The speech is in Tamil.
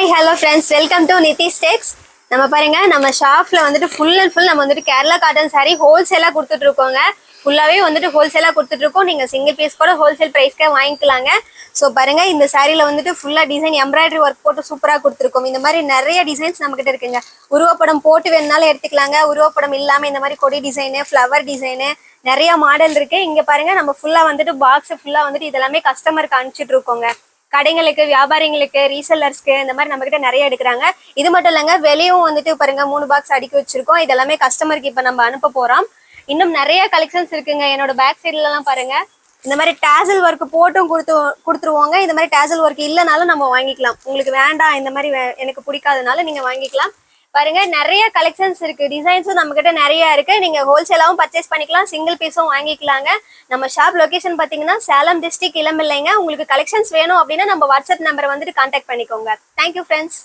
Hi hello friends, welcome to Nitish techs. நம்ம பாருங்க, நம்ம ஷாப்ல வந்துட்டு ஃபுல் அண்ட் ஃபுல் நம்ம வந்துட்டு கேரளா காட்டன் சாரீ ஹோல்சேலா கொடுத்துட்டு இருக்கோங்க. ஃபுல்லாவே வந்துட்டு ஹோல்சேலா கொடுத்துட்டு இருக்கோம். நீங்க சிங்கிள் பீஸ் கூட ஹோல்சேல் பிரைஸ்க்கே வாங்கிக்கலாங்க. ஸோ பாருங்க, இந்த சாரீல வந்துட்டு ஃபுல்லா டிசைன் எம்ப்ராய்டரி ஒர்க் போட்டு சூப்பரா கொடுத்துருக்கோம். இந்த மாதிரி நிறைய டிசைன்ஸ் நம்ம கிட்ட இருக்குங்க. உருவப்படம் போட்டு வேணுனாலும் எடுத்துக்கலாங்க. உருவப்படம் இல்லாம இந்த மாதிரி கொடி டிசைனு, ஃபிளவர் டிசைனு நிறைய மாடல் இருக்கு. இங்க பாருங்க, நம்ம ஃபுல்லா வந்துட்டு பாக்ஸ் ஃபுல்லா வந்துட்டு இதெல்லாமே கஸ்டமருக்கு அனுப்பிச்சிட்டு இருக்கோங்க. கடைங்களுக்கு, வியாபாரிங்களுக்கு, ரீசெல்லர்ஸ்க்கு இந்த மாதிரி நம்ம கிட்ட நிறைய எடுக்கிறாங்க. இது மட்டும் இல்லைங்க, வெளியும் வந்துட்டு பாருங்க 3 பாக்ஸ் அடுக்கி வச்சிருக்கோம். இதெல்லாமே கஸ்டமருக்கு இப்ப நம்ம அனுப்ப போறோம். இன்னும் நிறைய கலெக்ஷன்ஸ் இருக்குங்க. என்னோட பேக் சைட்ல எல்லாம் பாருங்க, இந்த மாதிரி டேசல் ஒர்க் போட்டும் கொடுத்துருவோங்க. இந்த மாதிரி டேசல் ஒர்க் இல்லைனாலும் நம்ம வாங்கிக்கலாம். உங்களுக்கு வேண்டாம், இந்த மாதிரி எனக்கு பிடிக்காதனால நீங்க வாங்கிக்கலாம். பாருங்க, நிறைய கலெக்ஷன்ஸ் இருக்கு. டிசைன்ஸும் நம்ம கிட்ட நிறைய இருக்கு. நீங்க ஹோல்சேலாவும் பர்ச்சேஸ் பண்ணிக்கலாம், சிங்கிள் பீஸும் வாங்கிக்கலாங்க. நம்ம ஷாப் லொகேஷன் பாத்தீங்கன்னா சேலம் டிஸ்ட்ரிக்ட், இளம்பிள்ளைங்க. உங்களுக்கு கலெக்ஷன்ஸ் வேணும் அப்படின்னா நம்ம வாட்ஸ்அப் நம்பரை வந்துட்டு கான்டாக்ட் பண்ணிக்கோங்க. Thank you friends.